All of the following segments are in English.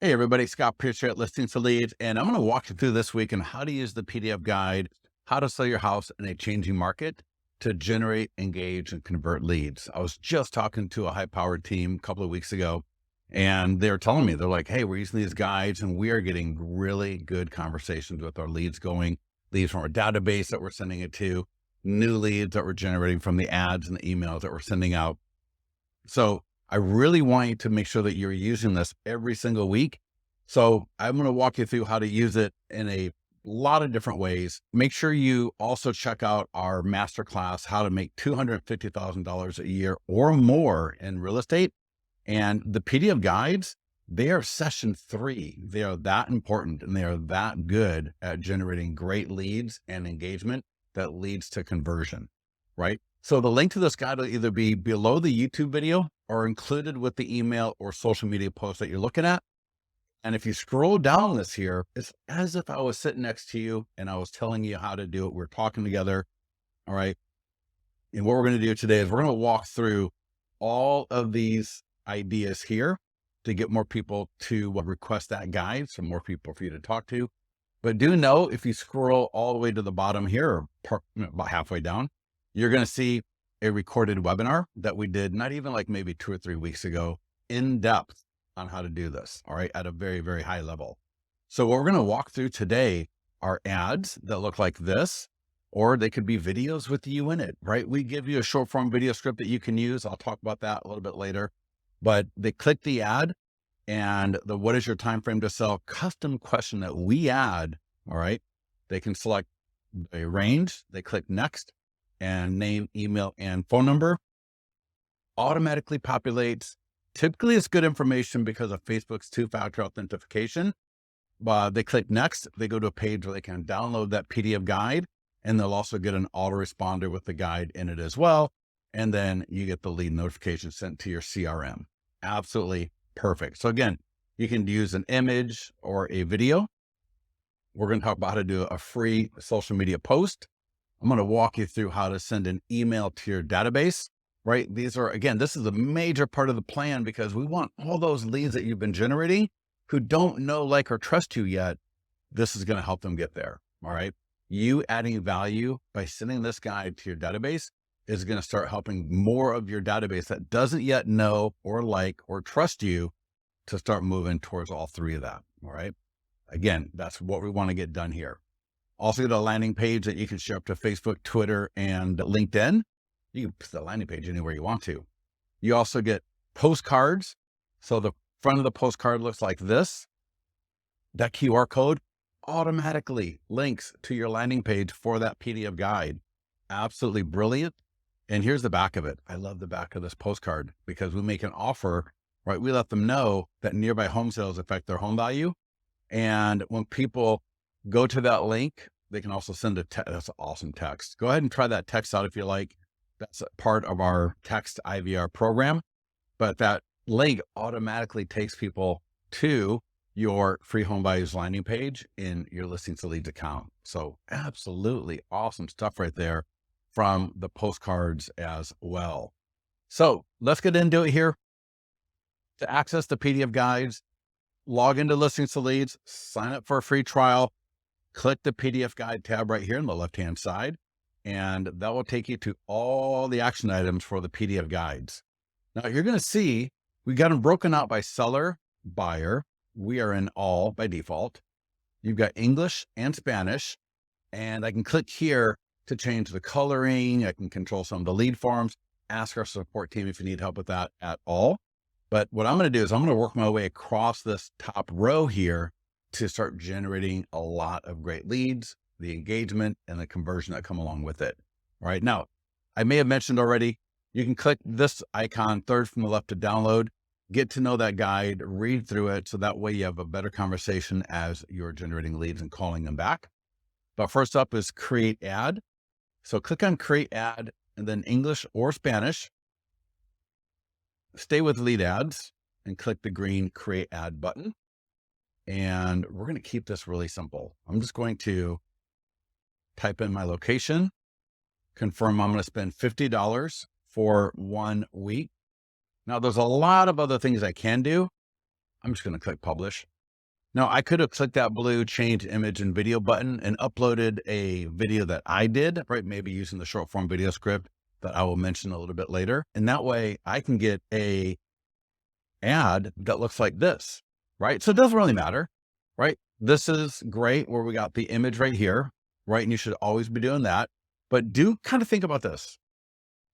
Hey everybody, Scott Pierce here at Listings to Leads, and I'm going to walk you through this week on how to use the PDF guide, how to sell your house in a changing market to generate, engage, and convert leads. I was just talking to a high-powered team a couple of weeks ago, and they were telling me, they're like, hey, we're using these guides and we are getting really good conversations with our leads going, leads from our database that we're sending it to, new leads that we're generating from the ads and the emails that we're sending out. So I really want you to make sure that you're using this every single week. So I'm going to walk you through how to use it in a lot of different ways. Make sure you also check out our masterclass, how to make $250,000 a year or more in real estate. And the PDF guides, they are session 3. They are that important and they are that good at generating great leads and engagement that leads to conversion, right? So the link to this guide will either be below the YouTube video or included with the email or social media post that you're looking at. And if you scroll down this here, it's as if I was sitting next to you and I was telling you how to do it. We're talking together. All right. And what we're going to do today is we're going to walk through all of these ideas here to get more people to request that guide. So more people for you to talk to. But do know if you scroll all the way to the bottom here, or about halfway down, you're going to see a recorded webinar that we did not even like maybe 2 or 3 weeks ago, in depth on how to do this. All right. At a very, very high level. So what we're going to walk through today are ads that look like this, or they could be videos with you in it, right? We give you a short form video script that you can use. I'll talk about that a little bit later, but they click the ad and the, what is your time frame to sell custom question that we add. All right. They can select a range. They click next and name, email, and phone number automatically populates. Typically it's good information because of Facebook's 2-factor authentication. But they click next, they go to a page where they can download that PDF guide, and they'll also get an autoresponder with the guide in it as well. And then you get the lead notification sent to your CRM. Absolutely perfect. So again, you can use an image or a video. We're going to talk about how to do a free social media post. I'm going to walk you through how to send an email to your database, right? These are, again, this is a major part of the plan because we want all those leads that you've been generating who don't know, like, or trust you yet. This is going to help them get there. All right. You adding value by sending this guide to your database is going to start helping more of your database that doesn't yet know or like or trust you to start moving towards all 3 of that. All right. Again, that's what we want to get done here. Also get a landing page that you can share up to Facebook, Twitter, and LinkedIn. You can put the landing page anywhere you want to. You also get postcards. So the front of the postcard looks like this. That QR code automatically links to your landing page for that PDF guide. Absolutely brilliant. And here's the back of it. I love the back of this postcard because we make an offer, right? We let them know that nearby home sales affect their home value. And when people go to that link, they can also send a text. That's an awesome text. Go ahead and try that text out if you like. That's a part of our text IVR program, but that link automatically takes people to your free home buyers landing page in your Listings to Leads account. So absolutely awesome stuff right there from the postcards as well. So let's get into it here. To access the PDF guides, log into Listings to Leads, sign up for a free trial, click the PDF guide tab right here on the left-hand side, and that will take you to all the action items for the PDF guides. Now you're going to see we got them broken out by seller, buyer. We are in all by default. You've got English and Spanish, and I can click here to change the coloring. I can control some of the lead forms, ask our support team if you need help with that at all. But what I'm going to do is I'm going to work my way across this top row here to start generating a lot of great leads, the engagement, and the conversion that come along with it. All right. Now, I may have mentioned already, you can click this icon third from the left to download, get to know that guide, read through it. So that way you have a better conversation as you're generating leads and calling them back. But first up is create ad. So click on create ad and then English or Spanish. Stay with lead ads and click the green create ad button. And we're going to keep this really simple. I'm just going to type in my location, confirm I'm going to spend $50 for 1 week. Now there's a lot of other things I can do. I'm just going to click publish. Now, I could have clicked that blue change image and video button and uploaded a video that I did, right? Maybe using the short form video script that I will mention a little bit later. And that way I can get a ad that looks like this, right? So it doesn't really matter, right? This is great where we got the image right here, right? And you should always be doing that. But do kind of think about this.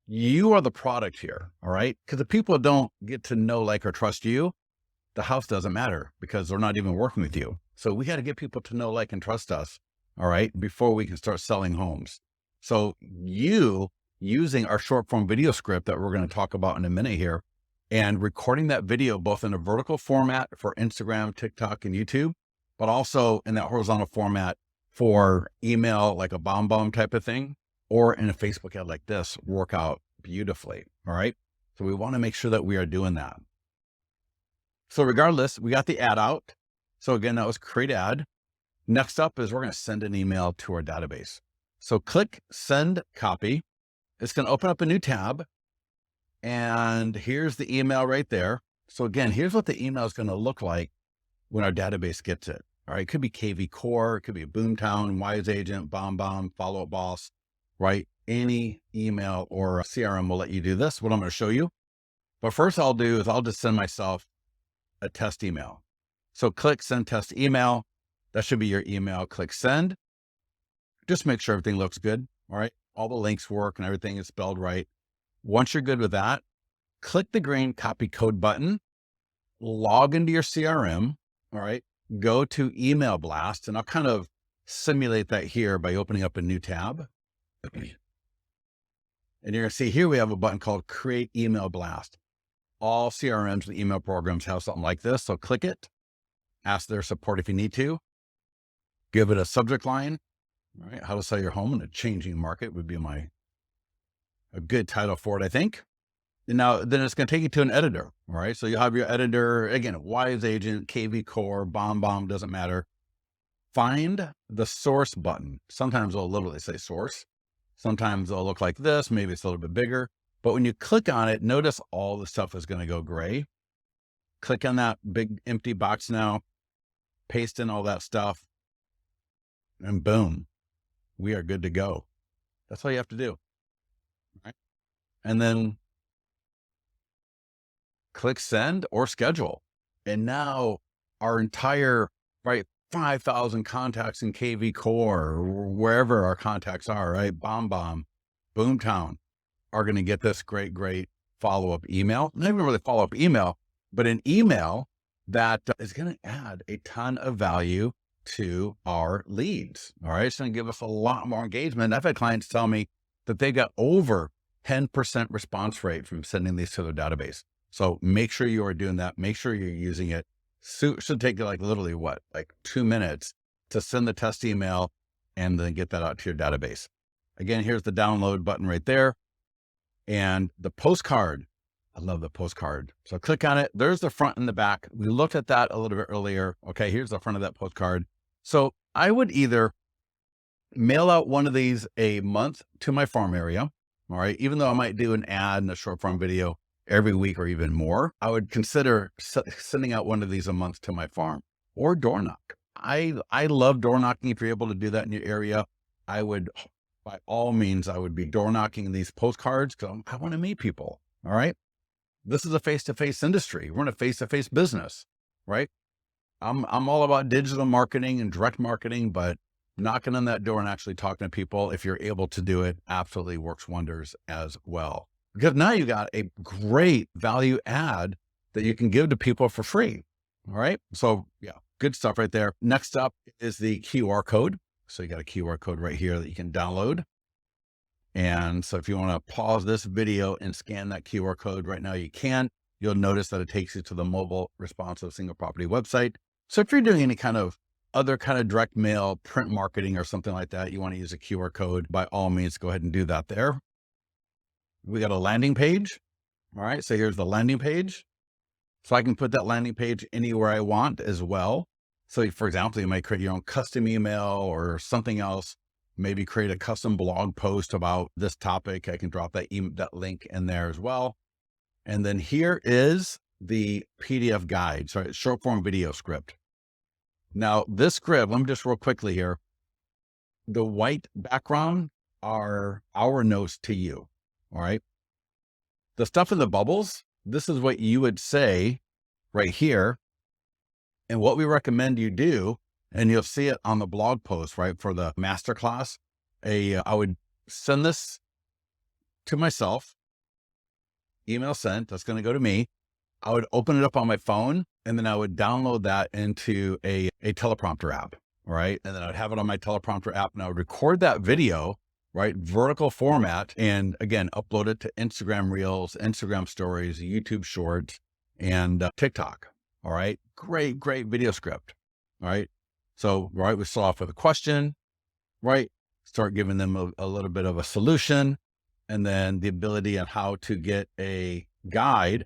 You are the product here, all right? Because if people don't get to know, like, or trust you, the house doesn't matter because they're not even working with you. So we got to get people to know, like, and trust us, all right, before we can start selling homes. So you using our short form video script that we're going to talk about in a minute here and recording that video both in a vertical format for Instagram, TikTok, and YouTube, but also in that horizontal format for email, like a bomb type of thing, or in a Facebook ad like this, work out beautifully. All right. So we want to make sure that we are doing that. So regardless, we got the ad out. So again, that was create ad. Next up is we're going to send an email to our database. So click send copy. It's going to open up a new tab. And here's the email right there. So again, here's what the email is going to look like when our database gets it. All right. It could be KV Core. It could be Boomtown, Wise Agent, Bomb, Follow Up Boss, right? Any email or CRM will let you do this, what I'm going to show you. But first I'll do is I'll just send myself a test email. So click send test email. That should be your email. Click send. Just make sure everything looks good. All right. All the links work and everything is spelled right. Once you're good with that, click the green copy code button, log into your CRM. All right. Go to email blast, and I'll kind of simulate that here by opening up a new tab. And you're going to see here we have a button called create email blast. All CRMs and email programs have something like this. So click it, ask their support if you need to, give it a subject line, right? How to sell your home in a changing market would be a good title for it, I think. And now then it's going to take you to an editor. All right. So you'll have your editor, again, Wise Agent, KV Core, Bomb, doesn't matter. Find the source button. Sometimes it'll literally say source. Sometimes it'll look like this. Maybe it's a little bit bigger. But when you click on it, notice all the stuff is going to go gray. Click on that big empty box now, paste in all that stuff, and boom, we are good to go. That's all you have to do. Right? And then click send or schedule. And now our entire, right, 5,000 contacts in KV Core, or wherever our contacts are, right? Bomb, Boomtown, are going to get this great follow-up email. Not even really follow-up email, but an email that is going to add a ton of value to our leads. All right. It's going to give us a lot more engagement. I've had clients tell me that they got over 10% response rate from sending these to their database. So make sure you are doing that. Make sure you're using it. So it should take you like literally like 2 minutes to send the test email and then get that out to your database. Again, here's the download button right there. And the postcard, I love the postcard. So click on it. There's the front and the back. We looked at that a little bit earlier. Okay, here's the front of that postcard. So I would either mail out one of these a month to my farm area. All right. Even though I might do an ad and a short form video every week or even more, I would consider sending out one of these a month to my farm, or door knock. I love door knocking. If you're able to do that in your area, I would, by all means, I would be door knocking these postcards because I want to meet people. All right. This is a face-to-face industry. We're in a face-to-face business, right? I'm all about digital marketing and direct marketing, but knocking on that door and actually talking to people, if you're able to do it, absolutely works wonders as well. Because now you got a great value add that you can give to people for free. All right. So yeah, good stuff right there. Next up is the QR code. So you got a QR code right here that you can download. And so if you want to pause this video and scan that QR code right now, you can. You'll notice that it takes you to the mobile responsive single property website. So if you're doing any kind of other kind of direct mail, print marketing or something like that, you want to use a QR code, by all means, go ahead and do that there. We got a landing page. All right. So here's the landing page. So I can put that landing page anywhere I want as well. So for example, you might create your own custom email or something else. Maybe create a custom blog post about this topic. I can drop that link in there as well. And then here is the PDF guide. So it's short form video script. Now this script, let me just real quickly here. The white background are our notes to you. All right. The stuff in the bubbles, this is what you would say right here. And what we recommend you do, and you'll see it on the blog post, right? For the masterclass, I would send this to myself, email sent, that's going to go to me. I would open it up on my phone, and then I would download that into a teleprompter app, right? And then I'd have it on my teleprompter app, and I would record that video, right? Vertical format. And again, upload it to Instagram Reels, Instagram Stories, YouTube Shorts, and TikTok. All right. Great video script. All right. So, right, we start off with a question, right? Start giving them a little bit of a solution, and then the ability on how to get a guide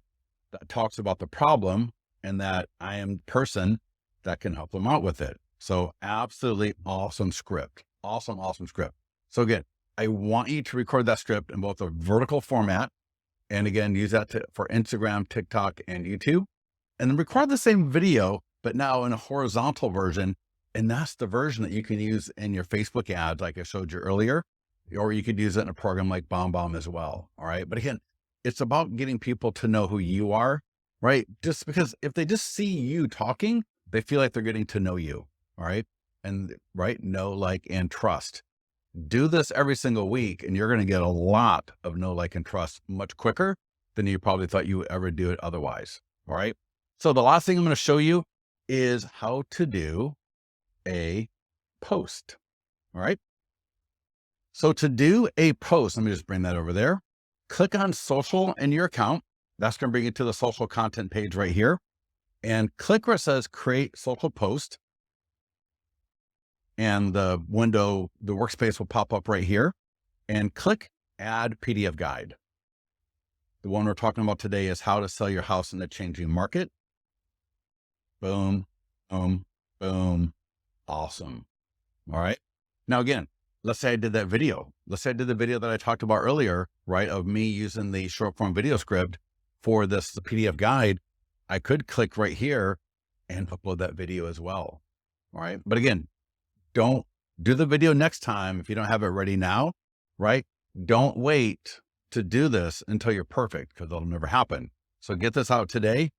that talks about the problem, and that I am the person that can help them out with it. So absolutely awesome script. Awesome script. So again, I want you to record that script in both a vertical format, and again, use that for Instagram, TikTok, and YouTube, and then record the same video, but now in a horizontal version. And that's the version that you can use in your Facebook ads, like I showed you earlier, or you could use it in a program like BombBomb as well. All right. But again, it's about getting people to know who you are, right? Just because if they just see you talking, they feel like they're getting to know you. All right. And right. Know, like, and trust. Do this every single week, and you're going to get a lot of know, like, and trust much quicker than you probably thought you would ever do it otherwise. All right. So the last thing I'm going to show you is how to do a post. All right. So to do a post, let me just bring that over there. Click on social in your account. That's going to bring you to the social content page right here, and click where it says create social post. And the window, the workspace will pop up right here, and click add PDF guide. The one we're talking about today is how to sell your house in a changing market. Boom, boom, boom. Awesome. All right. Now, again, let's say I did that video. Let's say I did the video that I talked about earlier, right? Of me using the short form video script for the PDF guide. I could click right here and upload that video as well. All right. But again, don't do the video next time if you don't have it ready now, right? Don't wait to do this until you're perfect, because it'll never happen. So get this out today,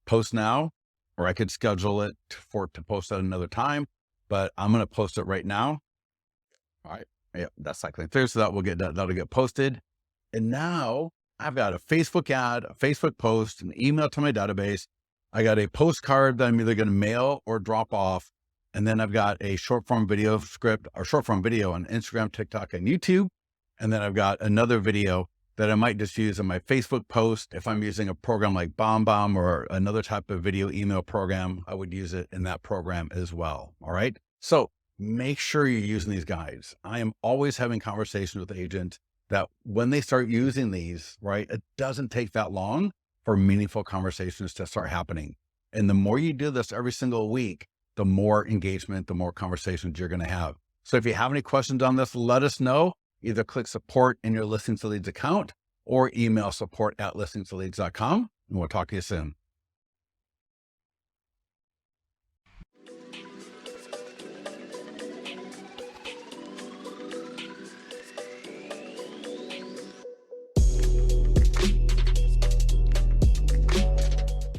post now, or I could schedule it to post at another time, but I'm going to post it right now. All right. Yeah, that's cycling through. So that'll get posted. And now I've got a Facebook ad, a Facebook post, an email to my database. I got a postcard that I'm either going to mail or drop off. And then I've got a short form video script, or short form video on Instagram, TikTok, and YouTube. And then I've got another video that I might just use in my Facebook post. If I'm using a program like BombBomb or another type of video email program, I would use it in that program as well. All right. So make sure you're using these guides. I am always having conversations with agents that when they start using these, right, it doesn't take that long for meaningful conversations to start happening. And the more you do this every single week, the more engagement, the more conversations you're going to have. So if you have any questions on this, let us know. Either click support in your Listings to Leads account or email support@listingstoleads.com, and we'll talk to you soon.